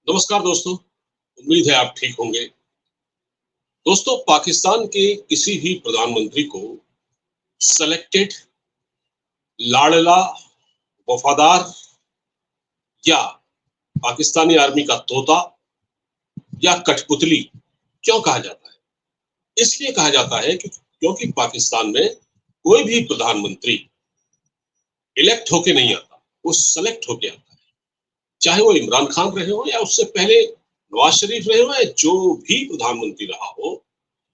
नमस्कार दोस्तों, उम्मीद है आप ठीक होंगे। दोस्तों, पाकिस्तान के किसी भी प्रधानमंत्री को सेलेक्टेड, लाड़ला, वफादार या पाकिस्तानी आर्मी का तोता या कठपुतली क्यों कहा जाता है? इसलिए कहा जाता है कि क्योंकि पाकिस्तान में कोई भी प्रधानमंत्री इलेक्ट होके नहीं आता, वो सेलेक्ट होके आता है। चाहे वो इमरान खान रहे हो या उससे पहले नवाज शरीफ रहे हो या जो भी प्रधानमंत्री रहा हो,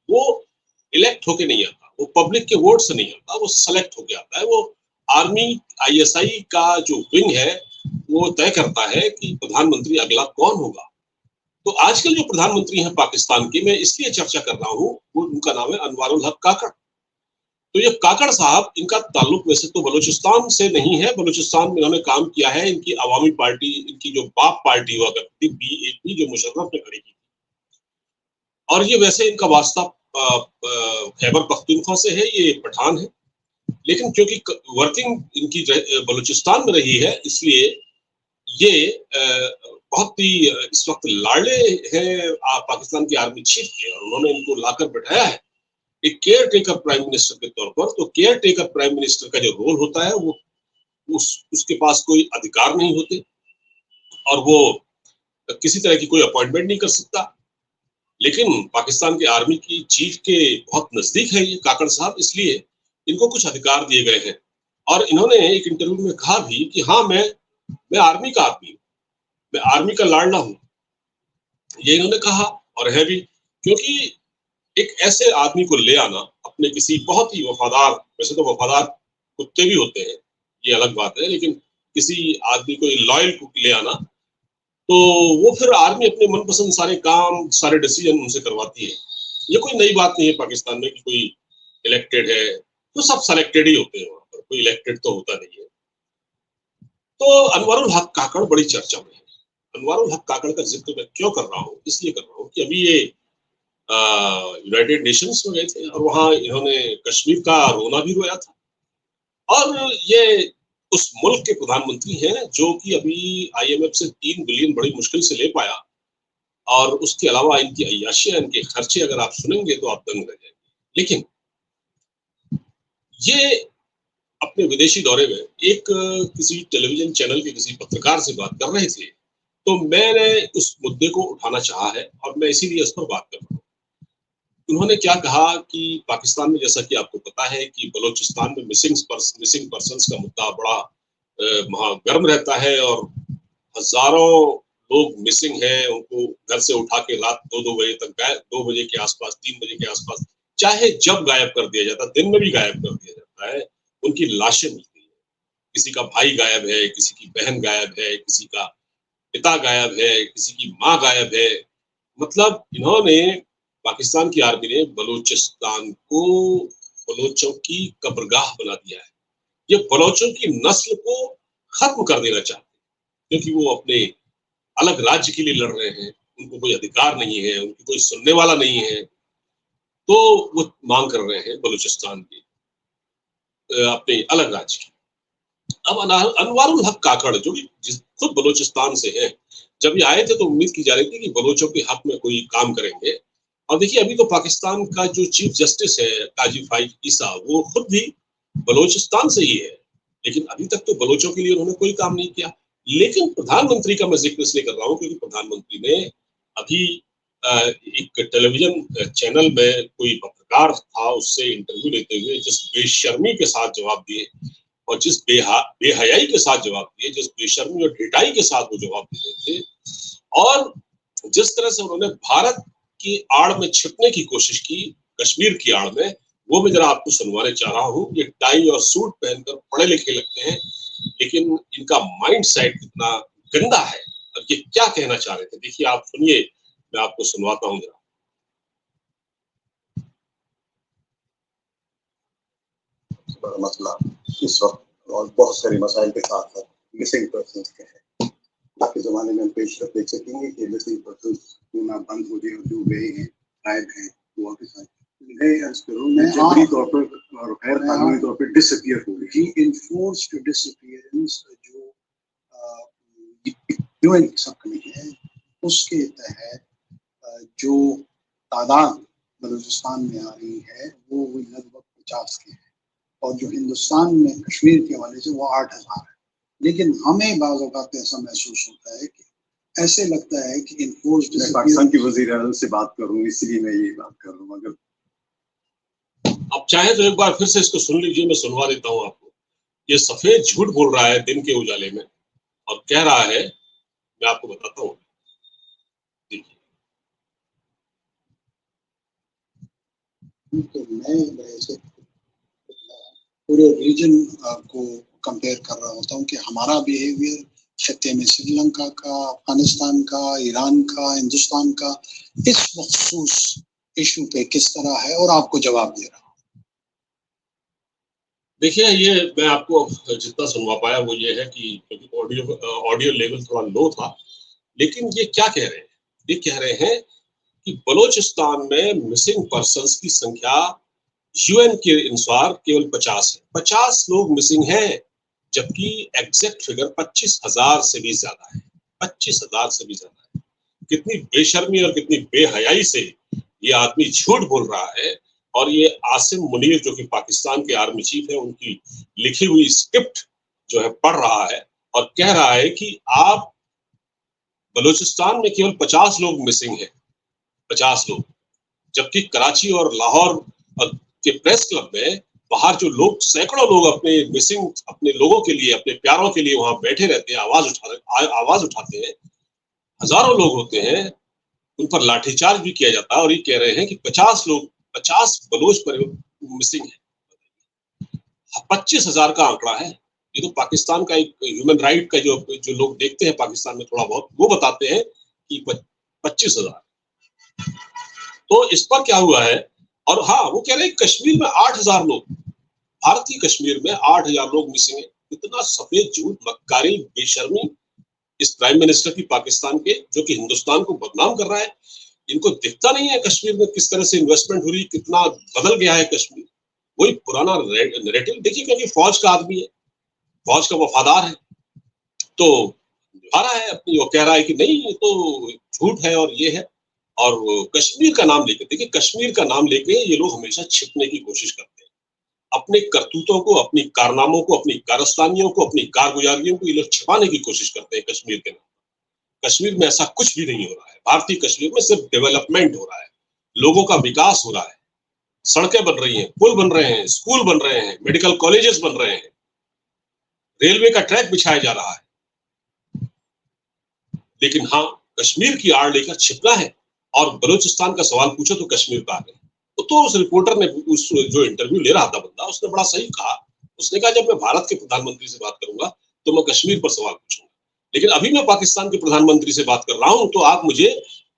वो इलेक्ट होके नहीं आता, वो पब्लिक के वोट से नहीं आता, वो सेलेक्ट होके आता है। वो आर्मी आईएसआई का जो विंग है वो तय करता है कि प्रधानमंत्री अगला कौन होगा। तो आजकल जो प्रधानमंत्री हैं पाकिस्तान के, मैं इसलिए चर्चा कर रहा हूँ, वो उनका नाम है अनवारुल हक काकड़। तो ये काकड़ साहब, इनका ताल्लुक वैसे तो बलूचिस्तान से नहीं है। बलूचिस्तान में इन्होंने काम किया है। इनकी अवामी पार्टी, इनकी जो बाप पार्टी हुआ करती थी बीएपी, जो मुशर्रफ ने खड़ी की, और ये वैसे इनका वास्ता खैबर पख्तूनख्वा से है, ये पठान है। लेकिन क्योंकि वर्किंग इनकी बलूचिस्तान में रही है, इसलिए ये बहुत ही इस वक्त लाड़ले हैं पाकिस्तान की आर्मी चीफ के, और उन्होंने इनको लाकर बैठाया है एक केयर टेकर प्राइम मिनिस्टर के तौर पर। तो केयर टेकर प्राइम मिनिस्टर का जो रोल होता है, वो उसके पास कोई अधिकार नहीं होते, और वो किसी तरह की कोई अपॉइंटमेंट नहीं कर सकता। लेकिन पाकिस्तान के आर्मी की चीफ के बहुत नजदीक है ये काकड़ साहब, इसलिए इनको कुछ अधिकार दिए गए हैं। और इन्होंने एक इंटरव्यू में कहा भी कि हाँ, मैं आर्मी का आदमी हूँ, मैं आर्मी का लाडला हूँ, ये इन्होंने कहा। और है भी, क्योंकि एक ऐसे आदमी को ले आना अपने किसी बहुत ही वफादार, वैसे तो वफादार कुत्ते भी होते हैं, ये अलग बात है, लेकिन किसी आदमी को लॉयल को ले आना, तो वो फिर आर्मी अपने मनपसंद सारे काम, सारे डिसीजन उनसे करवाती है। ये कोई नई बात नहीं है पाकिस्तान में कि कोई इलेक्टेड है, तो सब सेलेक्टेड ही होते हैं, वहां पर कोई इलेक्टेड तो होता नहीं है। तो अनवरुल हक काकड़ बड़ी चर्चा में है। अनवरुल हक काकड़ का जिक्र मैं क्यों कर रहा हूँ? इसलिए कर रहा हूँ कि अभी ये यूनाइटेड नेशंस में गए थे, और वहां इन्होंने कश्मीर का रोना भी रोया था। और ये उस मुल्क के प्रधानमंत्री हैं जो कि अभी आईएमएफ से 3 बिलियन बड़ी मुश्किल से ले पाया, और उसके अलावा इनकी अय्याशियां, इनके खर्चे अगर आप सुनेंगे तो आप दंग रह जाएंगे। लेकिन ये अपने विदेशी दौरे में एक किसी टेलीविजन चैनल के किसी पत्रकार से बात कर रहे थे, तो मैंने उस मुद्दे को उठाना चाहा है, और मैं इसीलिए इस पर बात कर रहा हूँ। उन्होंने क्या कहा कि पाकिस्तान में, जैसा कि आपको पता है कि बलूचिस्तान में मिसिंग पर्सन्स का मुद्दा बड़ा वहाँ गर्म रहता है, और हजारों लोग मिसिंग हैं। उनको घर से उठा के रात 2-2 बजे तक, 2 बजे के आसपास, 3 बजे के आसपास, चाहे जब गायब कर दिया जाता, दिन में भी गायब कर दिया जाता है, उनकी लाशें मिलती हैं। किसी का भाई गायब है, किसी की बहन गायब है, किसी का पिता गायब है, किसी की माँ गायब है। मतलब इन्होंने, पाकिस्तान की आर्मी ने बलूचिस्तान को बलोचों की कब्रगाह बना दिया है। ये बलोचों की नस्ल को खत्म कर देना चाहते हैं, क्योंकि वो अपने अलग राज्य के लिए लड़ रहे हैं, उनको कोई अधिकार नहीं है, उनकी कोई सुनने वाला नहीं है। तो वो मांग कर रहे हैं बलूचिस्तान की, अपने अलग राज्य की। अब अनवारुल हक काकड़, जो कि खुद बलूचिस्तान से है, जब ये आए थे तो उम्मीद की जा रही थी कि बलोचों के हक में कोई काम करेंगे। और देखिए, अभी तो पाकिस्तान का जो चीफ जस्टिस है काजी फाइज ईसा, वो खुद भी बलूचिस्तान से ही है, लेकिन अभी तक तो बलोचों के लिए उन्होंने कोई काम नहीं किया। लेकिन प्रधानमंत्री का मैं जिक्र इसलिए कर रहा हूँ क्योंकि प्रधानमंत्री ने अभी एक टेलीविजन चैनल में कोई पत्रकार था, उससे इंटरव्यू लेते हुए जिस बेशर्मी के साथ जवाब दिए, और जिस बेहयाई के साथ जवाब दिए, जिस बेशर्मी और ढिठाई के साथ वो जवाब दे रहे थे, और जिस तरह से उन्होंने भारत की आड़ में छिपने की कोशिश की, कश्मीर की आड़ में, वो मैं जरा आपको सुनवाने चाह रहा हूँ। ये टाई और सूट पहनकर पढ़े लिखे लगते हैं, लेकिन इनका माइंड सेट कितना गंदा है, और ये क्या कहना चाह रहे थे, देखिए, आप सुनिए, मैं आपको सुनवाता हूँ जरा। बड़ा मसला इस वक्त और बहुत सारे मसाइल के साथ मिसिंग पर्सन के हैं। बाकी जमाने में हम पेशरफ देख सकेंगे कि मिसिंग पर्सन होना बंद हो गए, जो गए हैं, गायब हैं, वो वापस आए। जबरी तौर पर और गैर कानूनी तौर पर डिसअपियर हो गई। इन्फोर्स्ड डिसअपियरेंस जो यूएन सब कमेटी है, उसके तहत जो तादाद बलूचिस्तान में आ रही है वो लगभग 50 की है, और जो हिंदुस्तान में कश्मीर के हवाले से वो 8,000 है। लेकिन हमें बाज़ औक़ात ऐसा महसूस होता है कि ऐसे लगता है कि इन्फोर्स्ड मैं पाकिस्तान की वज़ीर-ए-आज़म से बात कर रहा हूँ, इसलिए मैं ये बात कर रहा हूँ। अगर आप चाहें तो एक बार फिर से इसको सुन लीजिए, मैं सुनवा देता हूँ आपको। ये सफेद झूठ बोल रहा है दिन के उजाले में और कह रहा है, मैं आपको बताता हूँ। देखिए। तो मैं ऐसे पूरे रीजन को कंपेयर कर रहा होता हूँ कि हमारा बिहेवियर खत्ते में श्रीलंका का, अफगानिस्तान का, ईरान का, हिंदुस्तान का इस मखसूस इशू पे किस तरह है, और आपको जवाब दे रहा हूँ। देखिए, ये मैं आपको जितना सुनवा पाया वो ये है कि क्योंकि ऑडियो लेवल थोड़ा लो था, लेकिन ये क्या कह रहे हैं? ये कह रहे हैं कि बलूचिस्तान में मिसिंग पर्सन्स की संख्या यूएन के अनुसार केवल 50 है। 50 लोग मिसिंग हैं, जबकि एग्जैक्ट फिगर 25,000 से भी ज्यादा है। 25,000 से भी ज्यादा है। कितनी बेशर्मी और कितनी बेहयाई से ये आदमी झूठ बोल रहा है, और ये आसिम मुनीर जो कि पाकिस्तान के आर्मी चीफ है, उनकी लिखी हुई स्क्रिप्ट जो है पढ़ रहा है और कह रहा है कि आप बलूचिस्तान में केवल 50 लोग मिसिंग हैं, 50 लोग, जबकि कराची और लाहौर के प्रेस क्लब में बाहर जो लोग, सैकड़ों लोग अपने मिसिंग अपने लोगों के लिए, अपने प्यारों के लिए वहां बैठे रहते हैं, आवाज उठाते हैं, हजारों लोग होते हैं, उन पर लाठीचार्ज भी किया जाता है, और ये कह रहे हैं कि 50 बलोच पर मिसिंग है। 25,000 का आंकड़ा है। ये तो पाकिस्तान का एक ह्यूमन राइट का जो जो लोग देखते हैं पाकिस्तान में थोड़ा बहुत, वो बताते हैं कि 25,000। तो इस पर क्या हुआ है? और हाँ, वो कह रहे हैं कश्मीर में 8,000 लोग, भारतीय कश्मीर में 8,000 लोग मिसिंग है। इतना सफेद झूठ, मक्कारी, बेशर्मी इस प्राइम मिनिस्टर की पाकिस्तान के, जो कि हिंदुस्तान को बदनाम कर रहा है। इनको दिखता नहीं है कश्मीर में किस तरह से इन्वेस्टमेंट हो रही, कितना बदल गया है कश्मीर। वही पुराना नैरेटिव देखिए, क्योंकि फौज का आदमी है, फौज का वफादार है, तो निभा रहा है अपनी। वो कह रहा है कि नहीं, ये तो झूठ है और ये है। और कश्मीर का नाम लेके, देखिए कश्मीर का नाम लेके ये लोग हमेशा छिपने की कोशिश करते हैं। अपने करतूतों को, अपनी कारनामों को, अपनी कारस्तानियों को, अपनी कारगुजारियों को ये लोग छिपाने की कोशिश करते हैं कश्मीर के नाम। कश्मीर में ऐसा कुछ भी नहीं हो रहा है। भारतीय कश्मीर में सिर्फ डेवलपमेंट हो रहा है, लोगों का विकास हो रहा है, सड़कें बन रही हैं, पुल बन रहे हैं, स्कूल बन रहे हैं, मेडिकल कॉलेजेस बन रहे हैं, रेलवे का ट्रैक बिछाया जा रहा है। लेकिन हाँ, कश्मीर की आड़ लेकर छिपना है, और बलूचिस्तान का सवाल पूछो तो कश्मीर का आ गए। तो उस रिपोर्टर ने, उस जो इंटरव्यू ले रहा था बंदा, उसने बड़ा सही कहा। उसने कहा जब मैं भारत के प्रधानमंत्री से बात करूंगा तो मैं कश्मीर पर सवाल पूछूंगा, लेकिन अभी मैं पाकिस्तान के प्रधानमंत्री से बात कर रहा हूं, तो आप मुझे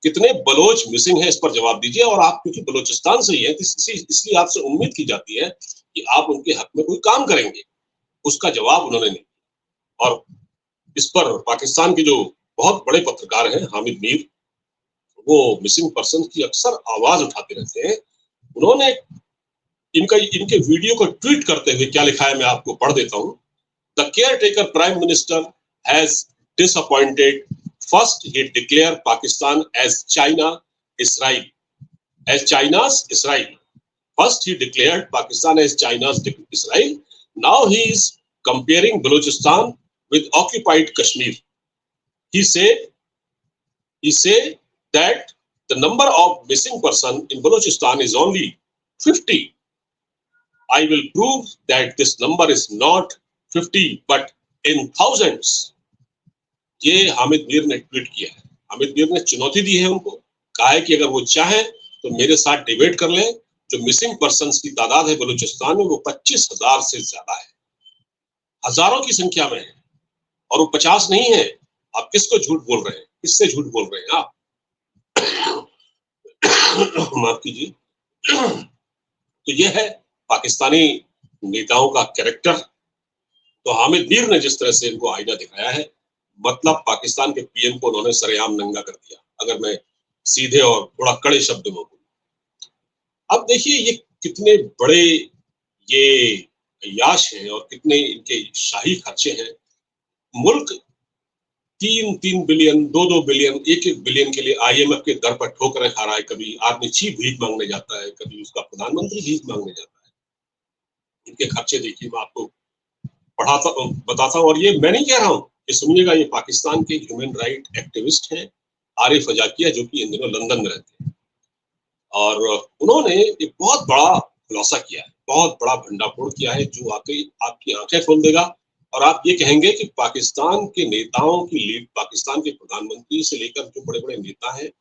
कितने बलोच मिसिंग है इस पर जवाब दीजिए। और आप क्योंकि बलोचिस्तान से ही है, इसलिए आपसे उम्मीद की जाती है कि आप उनके हक में कोई काम करेंगे। उसका जवाब उन्होंने नहीं। और इस पर पाकिस्तान के जो बहुत बड़े पत्रकार हैं, हामिद मीर, वो मिसिंग पर्सन की अक्सर आवाज उठाते रहते हैं। उन्होंने इनके वीडियो को ट्वीट करते हुए क्या लिखा है, मैं आपको पढ़ देता हूं। The care taker prime minister has disappointed. First he declared Pakistan as China's Israel. First he declared Pakistan as China's Israel. Now he is comparing Balochistan with occupied Kashmir. He said that the number of missing person in Balochistan is only 50. I will prove that this number is not 50 but in thousands. ये हामिद मीर ने tweet किया है। हामिद मीर ने चुनौती दी है उनको, कहा है कि अगर वो चाहे तो मेरे साथ डिबेट कर लें। जो मिसिंग पर्सन्स की तादाद है बलूचिस्तान में वो 25,000 से ज्यादा है, हजारों की संख्या में है, और वो 50 नहीं है। आप किसको झूठ बोल रहे हैं? किससे झूठ बोल रहे हैं आप? माफ कीजिए। तो ये है पाकिस्तानी नेताओं का कैरेक्टर। तो हामिद मीर ने जिस तरह से इनको आईना दिखाया है, मतलब पाकिस्तान के पीएम को उन्होंने सरेआम नंगा कर दिया, अगर मैं सीधे और थोड़ा कड़े शब्द में बोलूं। अब देखिए ये कितने बड़े ये याश हैं और कितने इनके शाही खर्चे हैं। मुल्क 3-3 बिलियन, 2-2 बिलियन, 1-1 बिलियन के लिए IMF के दर पर ठोकरें खा रहा है। कभी आर्मी चीफ भीख मांगने जाता है, कभी उसका प्रधानमंत्री भीख मांगने जाता है। इनके खर्चे देखिए, मैं आपको बताता हूँ। और ये मैं नहीं कह रहा हूँ, ये सुनिएगा, ये पाकिस्तान के ह्यूमन राइट एक्टिविस्ट हैं, आरिफ अजाकिया, जो कि इन दिनों लंदन में रहते हैं। और उन्होंने एक बहुत बड़ा खुलासा किया है, बहुत बड़ा भंडाफोड़ किया है, जो आपकी आंखें खोल देगा। और आप ये कहेंगे कि पाकिस्तान के नेताओं की लीड, पाकिस्तान के प्रधानमंत्री से लेकर जो बड़े बड़े नेता हैं,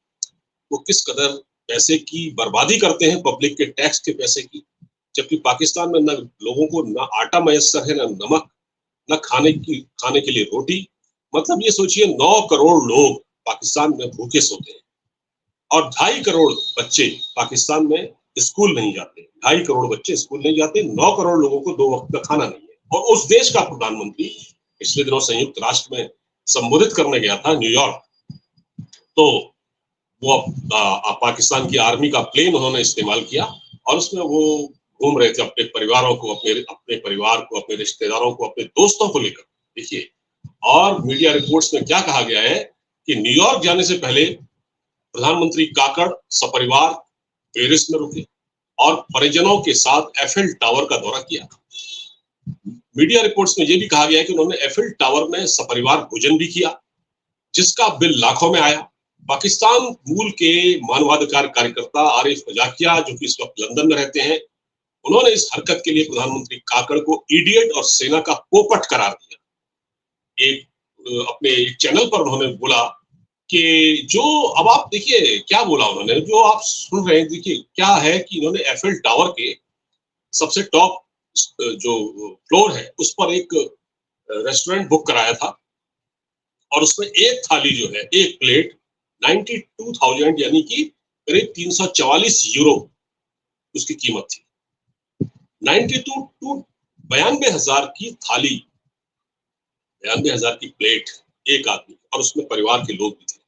वो किस कदर पैसे की बर्बादी करते हैं, पब्लिक के टैक्स के पैसे की। जबकि पाकिस्तान में न लोगों को न आटा मयस्सर है, न नमक, न खाने के लिए रोटी। मतलब ये सोचिए, 9 करोड़ लोग पाकिस्तान में भूखे सोते हैं और 2.5 करोड़ बच्चे पाकिस्तान में स्कूल नहीं जाते। 2.5 करोड़ बच्चे स्कूल नहीं जाते, 9 करोड़ लोगों को 2 वक्त का खाना नहीं है। और उस देश का प्रधानमंत्री पिछले दिनों संयुक्त राष्ट्र में संबोधित करने गया था, न्यूयॉर्क। तो वो पाकिस्तान की आर्मी का प्लेन उन्होंने इस्तेमाल किया और उसमें वो घूम रहे थे अपने परिवारों को, अपने परिवार को, अपने रिश्तेदारों को, अपने दोस्तों को लेकर। देखिए, और मीडिया रिपोर्ट्स में क्या कहा गया है कि न्यूयॉर्क जाने से पहले प्रधानमंत्री काकड़ सपरिवार पेरिस में रुके और परिजनों के साथ एफिल टावर का दौरा किया। मीडिया रिपोर्ट्स में यह भी कहा गया है कि उन्होंने एफिल टावर में सपरिवार भोजन भी किया, जिसका बिल लाखों में आया। पाकिस्तान मूल के मानवाधिकार कार्यकर्ता आरिफ अजाकिया, जो कि इस वक्त लंदन में रहते हैं, उन्होंने इस हरकत के लिए प्रधानमंत्री काकड़ को इडियट और सेना का पोपट करार दिया। अपने चैनल पर उन्होंने बोला कि जो, अब आप देखिए क्या बोला उन्होंने, जो आप सुन रहे हैं, देखिए क्या है कि इन्होंने एफिल टावर के सबसे टॉप जो फ्लोर है उस पर एक रेस्टोरेंट बुक कराया था और उसमें एक थाली जो है, एक प्लेट 92,000 यानी कि करीब 344 यूरो उसकी कीमत थी। 92,000 की थाली, 92,000 की प्लेट एक आदमी, और उसमें परिवार के लोग भी थे।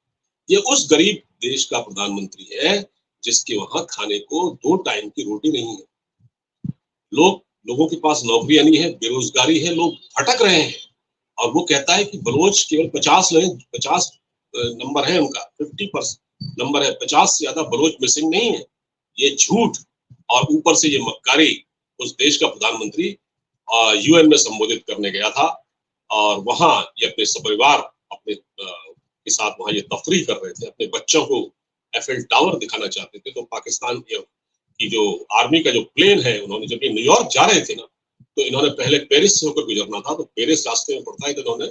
ये उस गरीब देश का प्रधानमंत्री है जिसके वहां खाने को 2 टाइम की रोटी नहीं है। लोगों के पास नौकरियां नहीं है, बेरोजगारी है, लोग भटक रहे हैं। और वो कहता है कि बलोच केवल 50 नंबर है उनका, 50% नंबर है, 50 से ज्यादा बलोच मिसिंग नहीं है। ये झूठ और ऊपर से ये मक्कारी। उस देश का प्रधानमंत्री UN में संबोधित करने गया था और वहां ये अपने सपरिवार के साथ वहां ये तफरीह कर रहे थे, अपने बच्चों को एफिल टावर दिखाना चाहते थे। तो पाकिस्तान की जो आर्मी का जो प्लेन है, उन्होंने जब ये न्यूयॉर्क जा रहे थे ना, तो इन्होंने पहले पेरिस से होकर गुजरना था, तो पेरिस रास्ते में पड़ता है, तो इन्होंने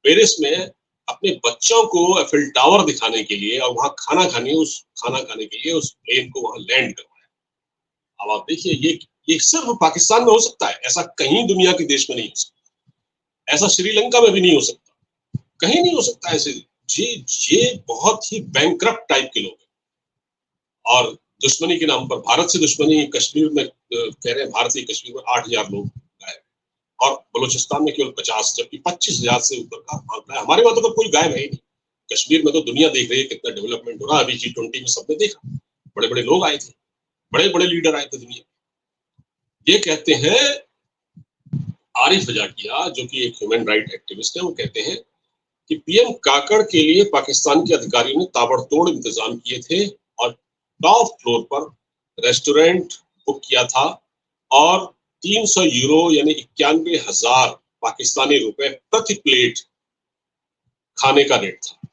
पेरिस में अपने बच्चों को एफिल टावर दिखाने के लिए और वहां खाना खाने के लिए उस प्लेन को वहां लैंड करवाया। अब आप देखिए, ये सिर्फ पाकिस्तान में हो सकता है, ऐसा कहीं दुनिया के देश में नहीं हो सकता, ऐसा श्रीलंका में भी नहीं हो सकता, कहीं नहीं हो सकता ऐसे। ये बहुत ही बैंकरप्ट टाइप के लोग हैं। और दुश्मनी के नाम पर, भारत से दुश्मनी, कश्मीर में कह रहे हैं, भारतीय कश्मीर में 8,000 लोग गायब और बलूचिस्तान में केवल 50, जबकि 25,000 से ऊपर का आंकड़ा है। हमारे वहां तो कोई गायब है ही नहीं। कश्मीर में तो दुनिया देख रही है कितना डेवलपमेंट हो रहा है। अभी G20 में सबने देखा, बड़े बड़े लोग आए थे, बड़े बड़े लीडर आए थे दुनिया। ये कहते हैं आरिफ अजाकिया, जो कि एक ह्यूमन राइट एक्टिविस्ट है, वो कहते हैं कि PM काकड़ के लिए पाकिस्तान के अधिकारियों ने ताबड़तोड़ इंतजाम किए थे और टॉप फ्लोर पर रेस्टोरेंट बुक किया था और 300 यूरो यानी 91,000 पाकिस्तानी रुपए प्रति प्लेट खाने का रेट था।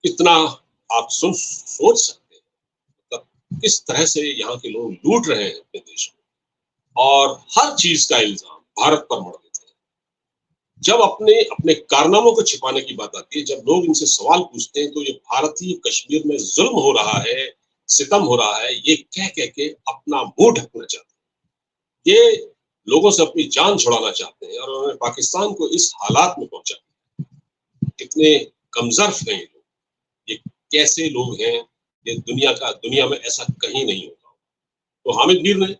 इतना आप सोच सकते हैं, मतलब किस तरह से यहाँ के लोग लूट रहे हैं अपने देश में और हर चीज का इल्जाम भारत पर मढ़ देते हैं। जब अपने कारनामों को छिपाने की बात आती है, जब लोग इनसे सवाल पूछते हैं, तो ये भारतीय कश्मीर में जुल्म हो रहा है, सितम हो रहा है, ये कह के अपना मुंह ढकना चाहते हैं। ये लोगों से अपनी जान छुड़ाना चाहते हैं और उन्होंने पाकिस्तान को इस हालात में पहुंचा। कितने कमजोर हैं ये लोग, ये कैसे लोग हैं, ये दुनिया में ऐसा कहीं नहीं होगा। तो हामिद मीर ने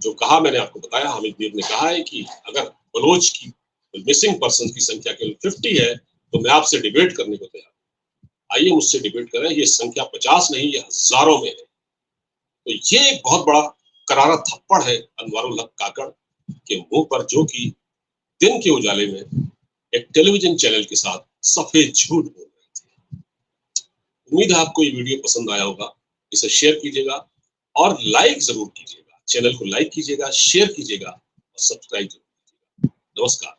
जो कहा, मैंने आपको बताया, हामिद मीर ने कहा है कि अगर बलोच की मिसिंग पर्सन की संख्या केवल 50 है तो मैं आपसे डिबेट करने को तैयार हूं, आइए मुझसे डिबेट करें। ये संख्या 50 नहीं, ये हजारों में है। तो ये एक बहुत बड़ा करारा थप्पड़ है अनवारुल हक काकड़ के मुंह पर, जो कि दिन के उजाले में एक टेलीविजन चैनल के साथ सफेद झूठ बोल रहे थे। उम्मीद है आपको ये वीडियो पसंद आया होगा। इसे शेयर कीजिएगा और लाइक जरूर कीजिएगा। चैनल को लाइक कीजिएगा, शेयर कीजिएगा और सब्सक्राइब जरूर कीजिएगा। नमस्कार।